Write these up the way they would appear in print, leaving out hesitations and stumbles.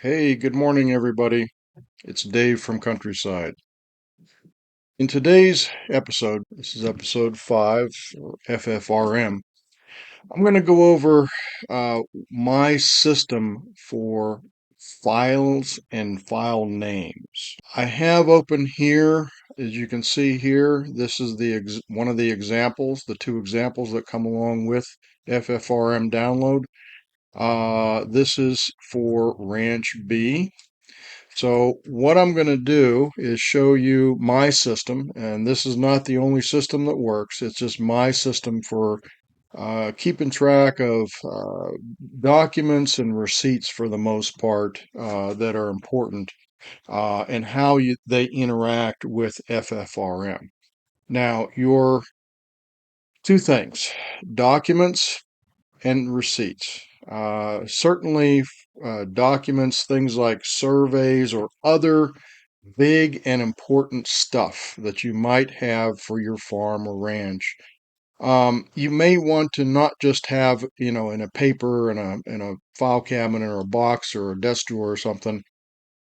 Hey, good morning, everybody. It's Dave from Countryside. In today's episode, this is episode 5, or FFRM, I'm going to go over uh, my system for files and file names. I have open here, as you can see here, this is one of the examples, the two examples that come along with FFRM download. This is for Ranch B. So what I'm going to do is show you my system, and this is not the only system that works. It's just my system for keeping track of documents and receipts for the most part that are important and how they interact with FFRM. Now, your two things, documents and receipts. Certainly, documents, things like surveys or other big and important stuff that you might have for your farm or ranch. You may want to not just have, in a paper, in a file cabinet or a box or a desk drawer or something.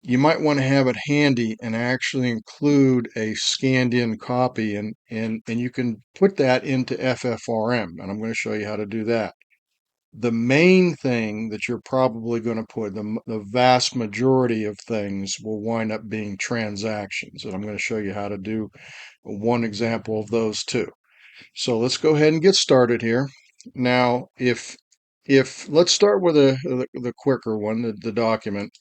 You might want to have it handy and actually include a scanned in copy and you can put that into FFRM. And I'm going to show you how to do that. The main thing that you're probably going to put, the vast majority of things will wind up being transactions. And I'm going to show you how to do one example of those too. So let's go ahead and get started here. Now, if let's start with the quicker one, the document.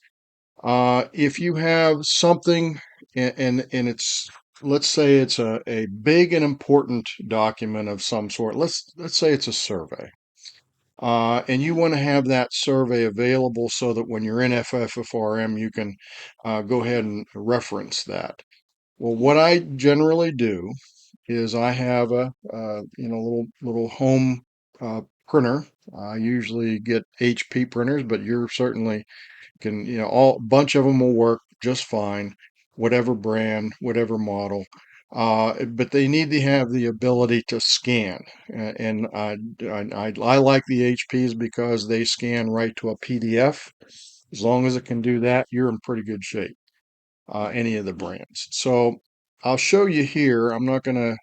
If you have something and it's, let's say it's a big and important document of some sort. Let's say it's a survey. And you want to have that survey available so that when you're in FFFRM, you can go ahead and reference that. Well, what I generally do is I have a little home printer. I usually get HP printers, but you're certainly can, all bunch of them will work just fine, whatever brand, whatever model. But they need to have the ability to scan, and I like the HPs because they scan right to a PDF. As long as it can do that, you're in pretty good shape. Any of the brands. So I'll show you here. I'm not going to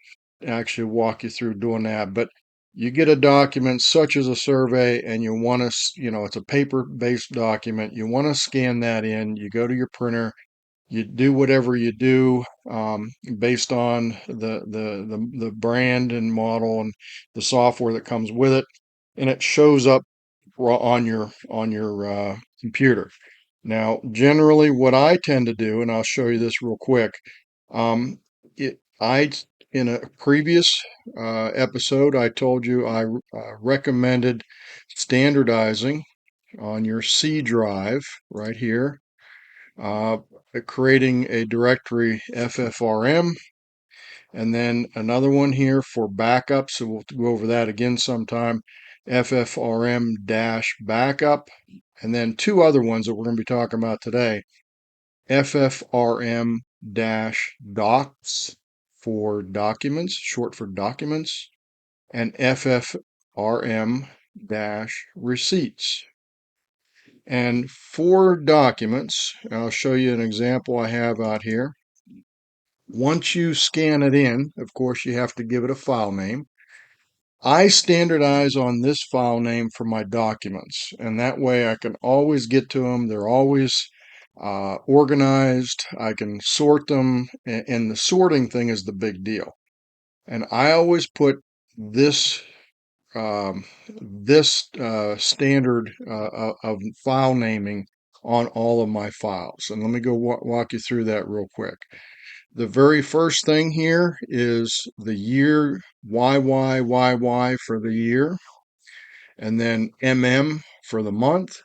actually walk you through doing that, but you get a document such as a survey and you want to, it's a paper-based document. You want to scan that in. You go to your printer. You do whatever you do based on the brand and model and the software that comes with it, and it shows up on your computer. Now, generally, what I tend to do, and I'll show you this real quick. Um, I in a previous episode, I told you I recommended standardizing on your C drive right here, uh, creating a directory FFRM, and then another one here for backup. So we'll go over that again sometime. FFRM dash backup, and then two other ones that we're going to be talking about today. FFRM dash docs for documents, short for documents, and FFRM dash receipts. And for documents, I'll show you an example I have out here. Once you scan it in, of course, you have to give it a file name. I standardize on this file name for my documents, and that way I can always get to them. They're always organized. I can sort them, and the sorting thing is the big deal. And I always put this standard of file naming on all of my files. And let me go walk you through that real quick. The very first thing here is the year YYYY for the year, and then MM for the month,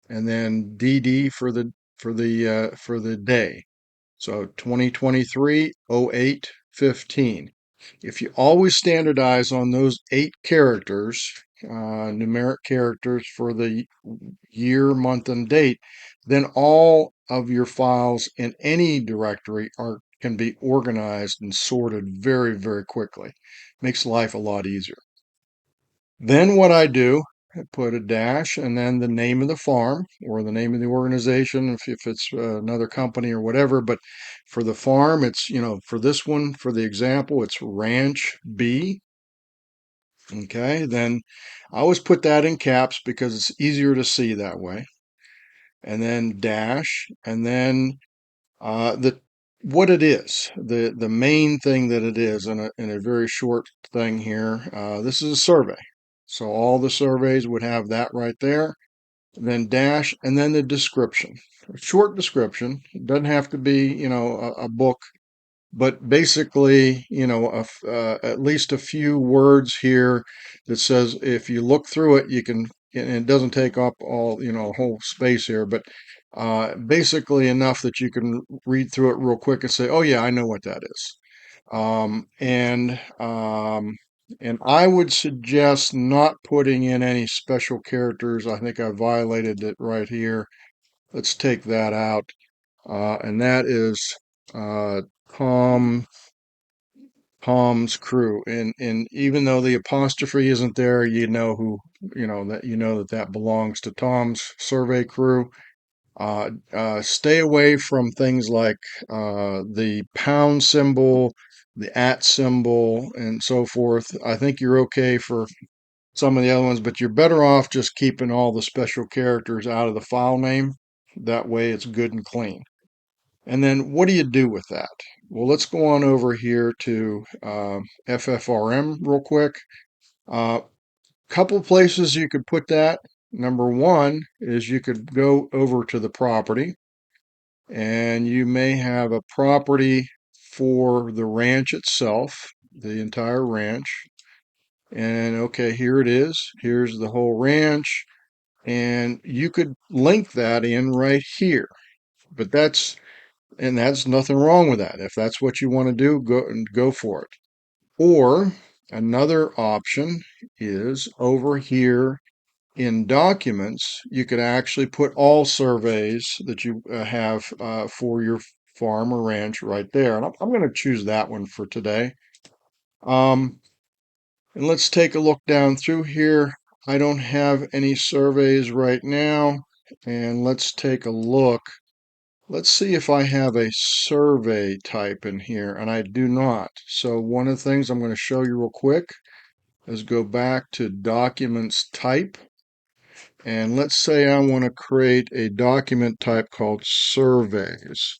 and then DD for the day. So 2023 08 15. If you always standardize on those 8 characters, numeric characters for the year, month, and date, then all of your files in any directory can be organized and sorted very, very quickly. Makes life a lot easier. Then what I do put a dash, and then the name of the farm or the name of the organization, if it's another company or whatever. But for the farm, it's, for this one, for the example, it's Ranch B. Okay, then I always put that in caps because it's easier to see that way. And then dash, and then the what it is, the main thing that it is in a very short thing here. This is a survey, so all the surveys would have that right there. Then dash, and then the description, a short description. It doesn't have to be, a book, but basically, at least a few words here that says if you look through it, you can, and it doesn't take up all, whole space here, but basically enough that you can read through it real quick and say, oh yeah, I know what that is. Um, and um, and I would suggest not putting in any special characters. I think I violated it right here. Let's take that out. And that is uh, Tom Tom's crew. And even though the apostrophe isn't there, that belongs to Tom's survey crew. Stay away from things like the pound symbol, the at symbol, and so forth. I think you're okay for some of the other ones, but you're better off just keeping all the special characters out of the file name. That way it's good and clean. And then what do you do with that? Well, let's go on over here to FFRM real quick. Uh, Couple places you could put that. Number one is you could go over to the property, and you may have a property for the ranch itself, the entire ranch. And okay, here it is. Here's the whole ranch. And you could link that in right here. But that's nothing wrong with that. If that's what you want to do, go for it. Or another option is over here in documents, you could actually put all surveys that you have for your farm or ranch right there. And I'm going to choose that one for today. Um, and let's take a look down through here. I don't have any surveys right now. And let's take a look. Let's see if I have a survey type in here, and I do not. So one of the things I'm going to show you real quick is go back to Documents Type. And let's say I want to create a document type called Surveys.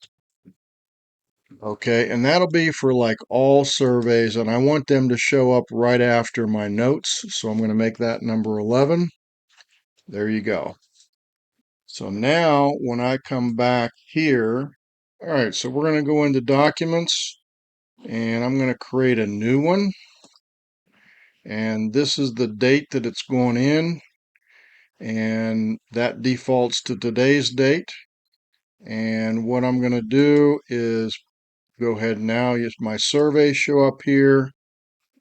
Okay, and that'll be for like all surveys, and I want them to show up right after my notes. So I'm going to make that number 11. There you go. So now when I come back here, all right, so we're going to go into Documents, and I'm going to create a new one. And this is the date that it's going in, and that defaults to today's date. And what I'm going to do is go ahead now, yes, my surveys show up here.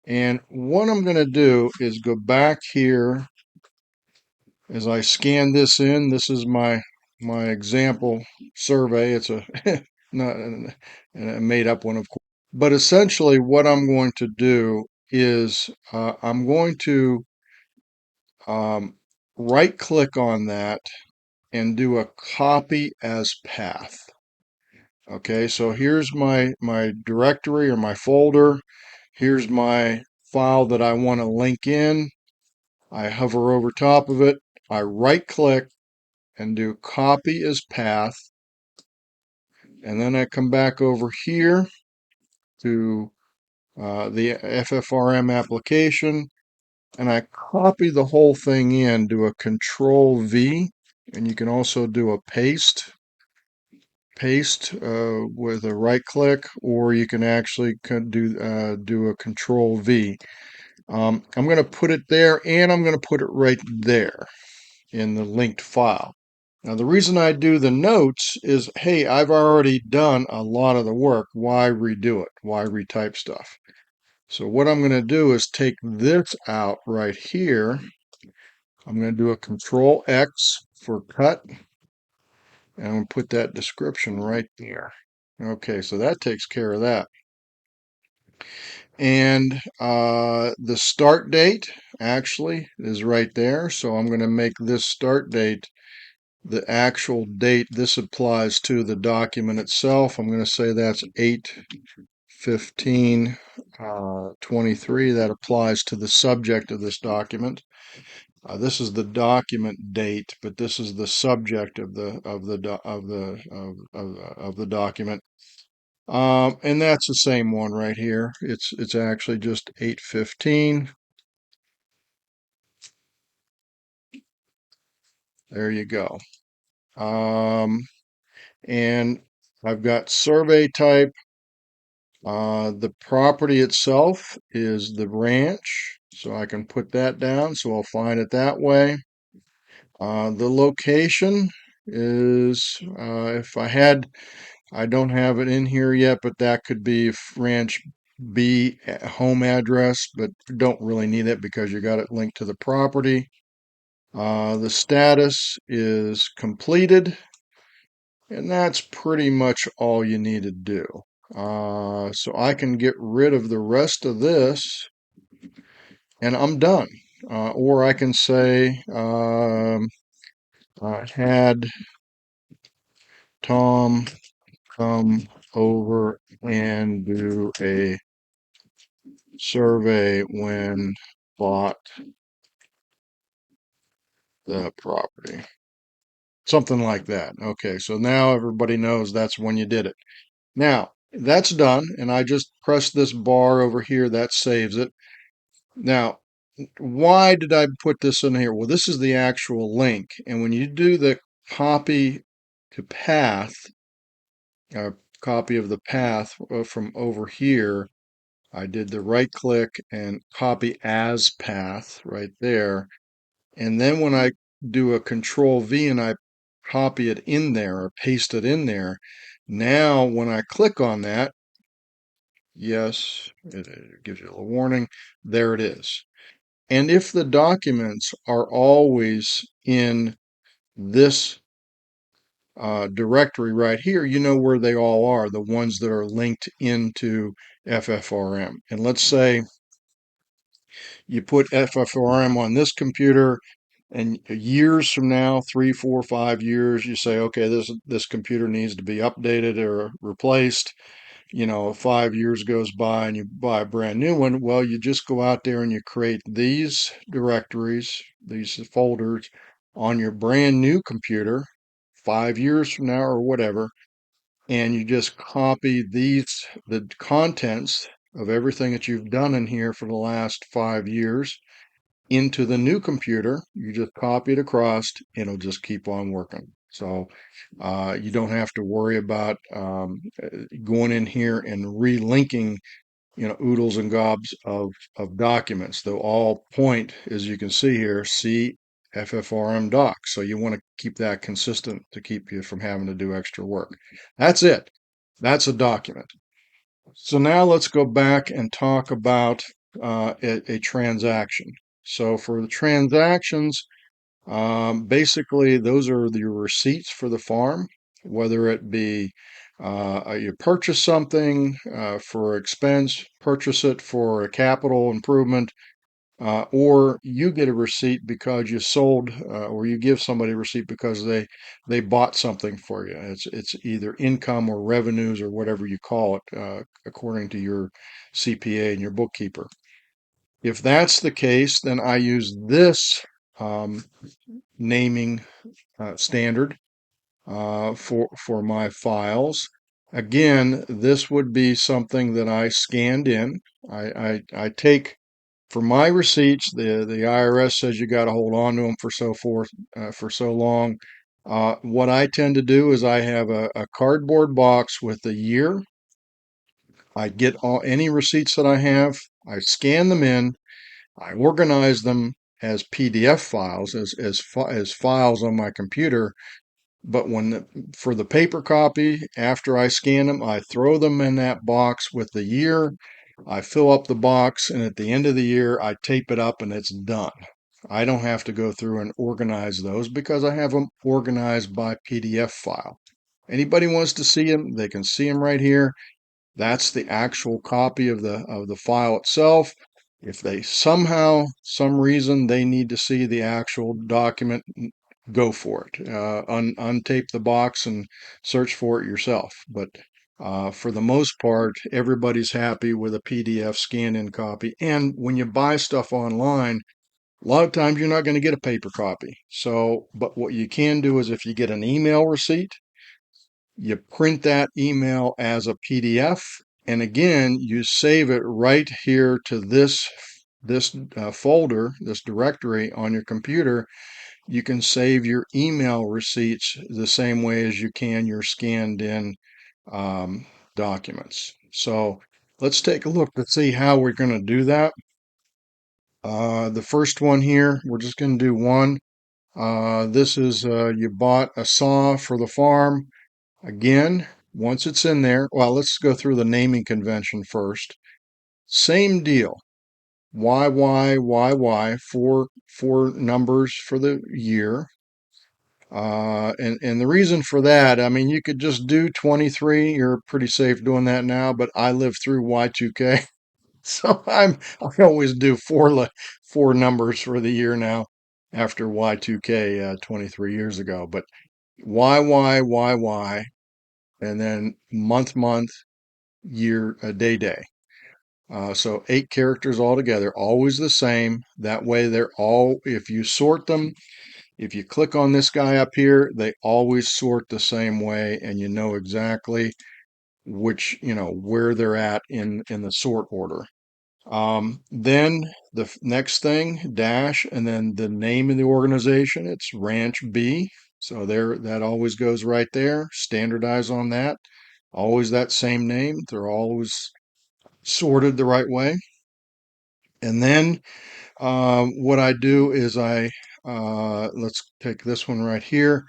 And what I'm going to do is go back here as I scan this in. This is my example survey. It's a not a made up one, of course. But essentially what I'm going to do is I'm going to um, right click on that and do a copy as path. Okay, so here's my directory or my folder. Here's my file that I want to link in. I hover over top of it. I right click and do copy as path. And then I come back over here to the FFRM application, and I copy the whole thing in, do a Control V, and you can also do a paste with a right click, or you can actually do a Control V. I'm going to put it there, and I'm going to put it right there in the linked file. Now, the reason I do the notes is, hey, I've already done a lot of the work. Why redo it? Why retype stuff? So what I'm going to do is take this out right here. I'm going to do a Control X for cut, and I'm going to put that description right there. Okay, so that takes care of that. And the start date, actually is right there. So I'm going to make this start date the actual date this applies to the document itself. I'm going to say that's 8/15/23. That applies to the subject of this document. This is the document date, but this is the subject of the document. And that's the same one right here. It's actually just 8/15. There you go. And I've got survey type. The property itself is the ranch, so I can put that down. So I'll find it that way. The location is, if I don't have it in here yet, but that could be Ranch B home address, but don't really need it because you got it linked to the property. The status is completed, and that's pretty much all you need to do. So I can get rid of the rest of this and I'm done. Or I can say, I had Tom come over and do a survey when bought the property. Something like that. Okay, so now everybody knows that's when you did it. Now, that's done, and I just press this bar over here, that saves it. Now, why did I put this in here? Well, this is the actual link, and when you do the copy to path, copy of the path from over here, I did the right click and copy as path right there. And then when I do a control V and I copy it in there or paste it in there, now when I click on that, yes, it gives you a little warning. There it is. And if the documents are always in this directory right here, you know where they all are, the ones that are linked into FFRM. And let's say you put FFRM on this computer, and years from now, 3, 4, 5 years, you say, okay, this computer needs to be updated or replaced. 5 years goes by and you buy a brand new one. Well, you just go out there and you create these directories, these folders on your brand new computer 5 years from now or whatever, and you just copy the contents of everything that you've done in here for the last 5 years into the new computer. You just copy it across and it'll just keep on working. So you don't have to worry about going in here and relinking, oodles and gobs of documents. They'll all point, as you can see here, see FFRM docs. So you want to keep that consistent to keep you from having to do extra work. That's it. That's a document. So now let's go back and talk about a transaction. So for the transactions, basically those are your receipts for the farm, whether it be you purchase something for expense, purchase it for a capital improvement, or you get a receipt because you sold, or you give somebody a receipt because they bought something for you. It's either income or revenues or whatever you call it, according to your CPA and your bookkeeper. If that's the case, then I use this um, naming standard for my files. Again, this would be something that I scanned in. I take for my receipts, the IRS says you got to hold on to them for so long. What I tend to do is I have a cardboard box with the year. I get any receipts that I have, I scan them in, I organize them as PDF files, as files on my computer. But for the paper copy, after I scan them, I throw them in that box with the year. I fill up the box, and at the end of the year, I tape it up and it's done. I don't have to go through and organize those because I have them organized by PDF file. Anybody wants to see them, they can see them right here. That's the actual copy of the file itself. If they somehow, some reason they need to see the actual document, go for it. Untape the box and search for it yourself. But for the most part, everybody's happy with a PDF scan-in copy. And when you buy stuff online, a lot of times you're not going to get a paper copy. So, but what you can do is if you get an email receipt, you print that email as a PDF, and again, you save it right here to this folder, this directory on your computer. You can save your email receipts the same way as you can your scanned in documents. So let's take a look to see how we're going to do that. The first one here, we're just going to do one. This is you bought a saw for the farm. Again, once it's in there, well, let's go through the naming convention first. Same deal. YYYY, four numbers for the year. And the reason for that, I mean, you could just do 23. You're pretty safe doing that now, but I lived through Y2K. So I always do four numbers for the year now after Y2K 23 years ago. But YYYY, and then month, year, day. So 8 characters altogether, always the same. That way they're all, if you sort them, if you click on this guy up here, they always sort the same way, and you know exactly which, where they're at in the sort order. Then the next thing, dash, and then the name of the organization, it's Ranch B. So there, that always goes right there. Standardize on that. Always that same name. They're always sorted the right way. And then what I do is let's take this one right here.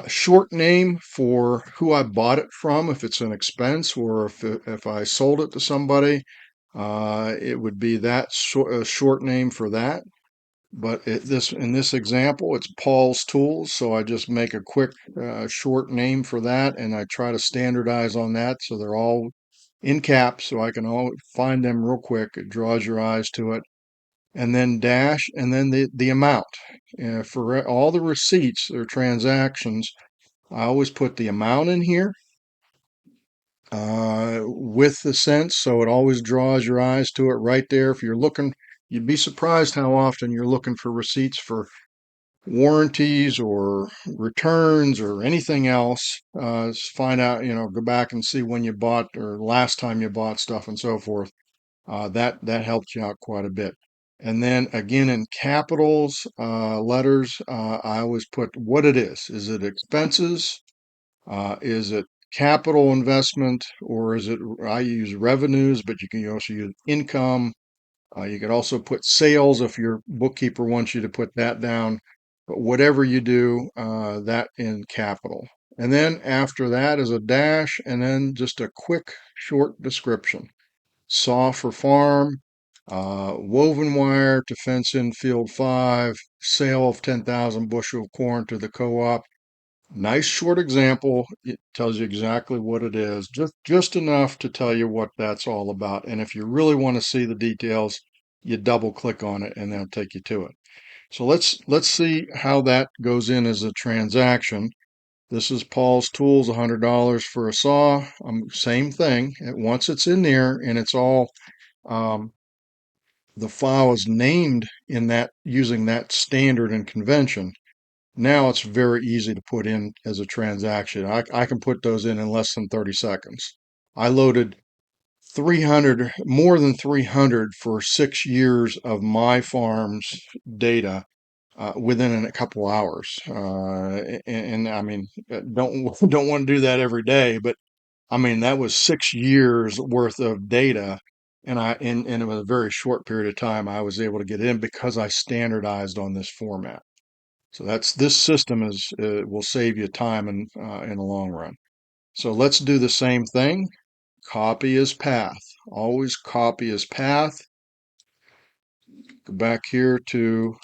Short name for who I bought it from, if it's an expense or if I sold it to somebody, it would be that short name for that. But in this example, it's Paul's Tools, so I just make a quick short name for that, and I try to standardize on that so they're all in caps, so I can all find them real quick. It draws your eyes to it, and then dash, and then the amount. For all the receipts or transactions, I always put the amount in here with the cents, so it always draws your eyes to it right there. If you're looking, you'd be surprised how often you're looking for receipts for warranties or returns or anything else. Find out, go back and see when you bought or last time you bought stuff and so forth. That helps you out quite a bit. And then again in capitals, letters, I always put what it is. Is it expenses? Is it capital investment, or is it, I use revenues, but you can also use income. You could also put sales if your bookkeeper wants you to put that down. But whatever you do, that in capital. And then after that is a dash, and then just a quick short description. Saw for farm, woven wire to fence in field 5, sale of 10,000 bushel of corn to the co-op. Nice short example. It tells you exactly what it is, just enough to tell you what that's all about. And if you really want to see the details, you double click on it and that'll take you to it. So let's see how that goes in as a transaction. This is Paul's Tools, $100 for a saw. Same thing. Once it's in there and it's all um, the file is named in that using that standard and convention. Now it's very easy to put in as a transaction. I can put those in less than 30 seconds. I loaded 300, more than 300 for 6 years of my farm's data within a couple hours. And I mean, don't want to do that every day, but I mean, that was 6 years worth of data. And in a very short period of time, I was able to get in because I standardized on this format. So this system is will save you time in the long run. So let's do the same thing. Copy as path. Always copy as path. Go back here to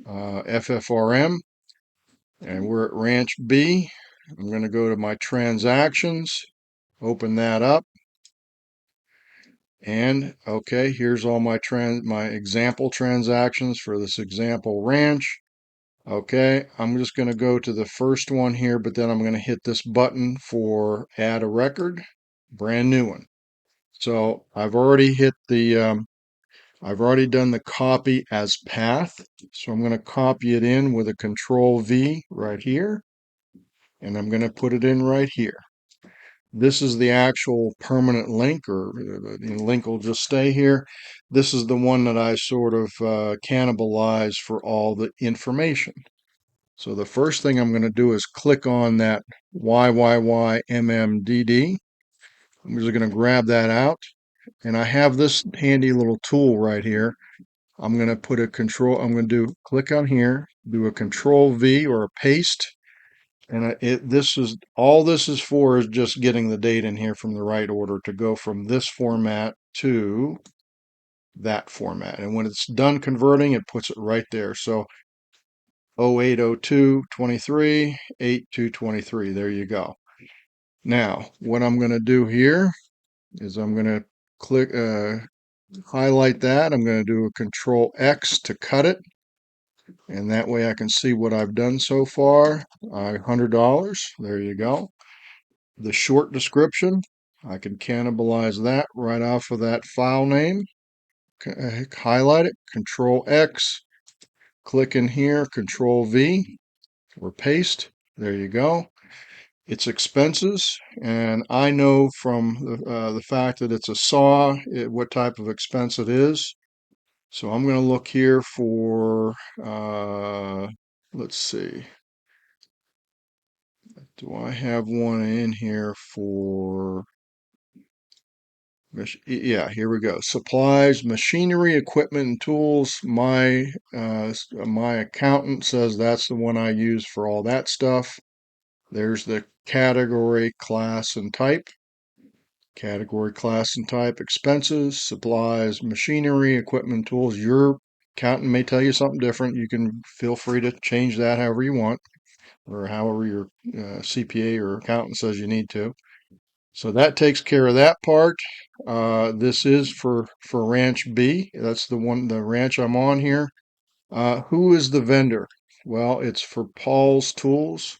FFRM, and we're at Ranch B. I'm going to go to my transactions, open that up, And okay, here's all my example transactions for this example ranch. Okay, I'm just going to go to the first one here, but then I'm going to hit this button for add a record, brand new one. So I've already hit I've already done the copy as path. So I'm going to copy it in with a control V right here, and I'm going to put it in right here. This is the actual permanent link, or the link will just stay here. This is the one that I sort of cannibalize for all the information. So the first thing I'm going to do is click on that YYYMMDD. I'm just going to grab that out. And I have this handy little tool right here. I'm going to put a control, I'm going to click on here, do a control V or a paste. And this is, all this is for is just getting the date in here from the right order to go from this format to that format. And when it's done converting, it puts it right there. So 080223, 8223. There you go. Now, what I'm going to do here is I'm going to highlight that. I'm going to do a control X to cut it. And that way I can see what I've done so far. $100. There you go. The short description, I can cannibalize that right off of that file name. Highlight it, control X, click in here, control V, or paste. There you go. It's expenses, and I know from the fact that it's a saw what type of expense it is. So I'm going to look here for, let's see, do I have one in here for, yeah, here we go. Supplies, machinery, equipment, and tools. My accountant says that's the one I use for all that stuff. There's the category, class, and type. Category, class, and type, expenses, supplies, machinery, equipment, tools. Your accountant may tell you something different. You can feel free to change that however you want, or however your CPA or accountant says you need to. So that takes care of that part. This is for Ranch B. That's the ranch I'm on here. Who is the vendor? Well, it's for Paul's Tools.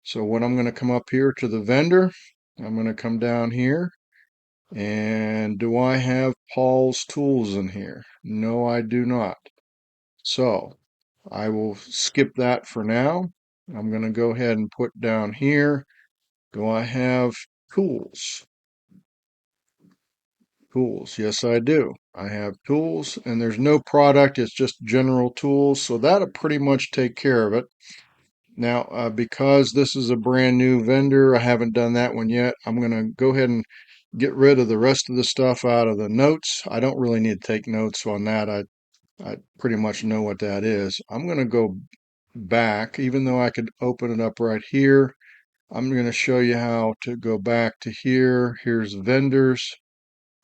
So when I'm going to come up here to the vendor, I'm going to come down here. And do I have Paul's Tools in here? No, I do not. So I will skip that for now. I'm going to go ahead and put down here. Do I have tools? Tools. Yes, I do. I have tools, and there's no product. It's just general tools. So that'll pretty much take care of it. Now, because this is a brand new vendor, I haven't done that one yet. I'm going to go ahead and get rid of the rest of the stuff out of the notes. I don't really need to take notes on that. I pretty much know what that is. I'm going to go back, even though I could open it up right here. I'm going to show you how to go back to here. Here's vendors.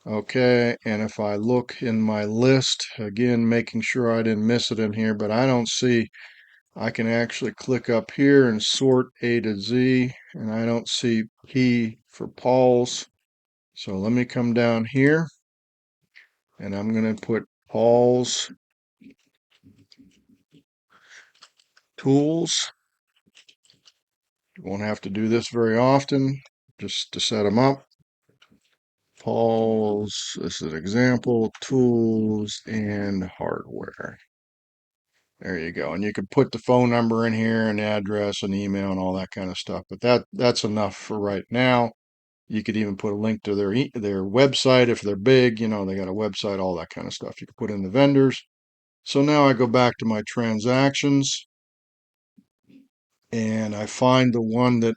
Okay, and if I look in my list, again, making sure I didn't miss it in here, but I don't see, I can actually click up here and sort A to Z, and I don't see P for Paul's. So let me come down here, and I'm going to put Paul's Tools. You won't have to do this very often, just to set them up. Paul's, this is an example, tools and hardware. There you go. And you could put the phone number in here and address and email and all that kind of stuff. But that's enough for right now. You could even put a link to their website if they're big, they got a website, all that kind of stuff. You could put in the vendors. So now I go back to my transactions and I find the one that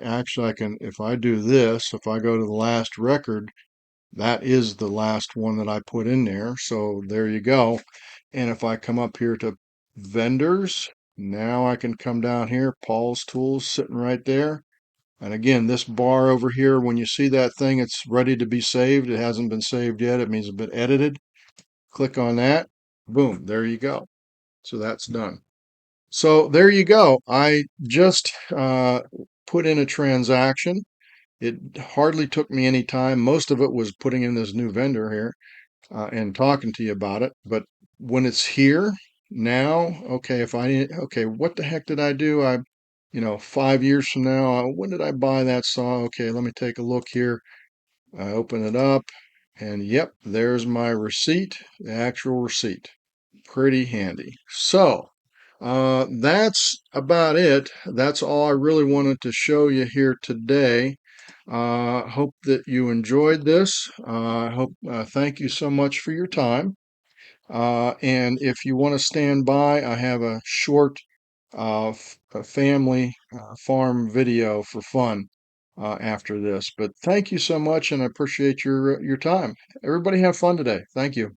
actually I can, if I do this, if I go to the last record, that is the last one that I put in there. So there you go. And if I come up here to vendors, now I can come down here, Paul's Tools sitting right there. And again, this bar over here, when you see that thing, it's ready to be saved. It hasn't been saved yet. It means it's been edited. Click on that. Boom, there you go. So that's done. So there you go. I just put in a transaction. It hardly took me any time. Most of it was putting in this new vendor here and talking to you about it. But when it's here now, okay, okay, what the heck did I do? 5 years from now, when did I buy that saw? Okay, let me take a look here. I open it up, and yep, there's my receipt, the actual receipt. Pretty handy. So, that's about it. That's all I really wanted to show you here today. Hope that you enjoyed this. Thank you so much for your time. And if you want to stand by, I have a short a family farm video for fun after this. But thank you so much, and I appreciate your time. Everybody have fun today. Thank you.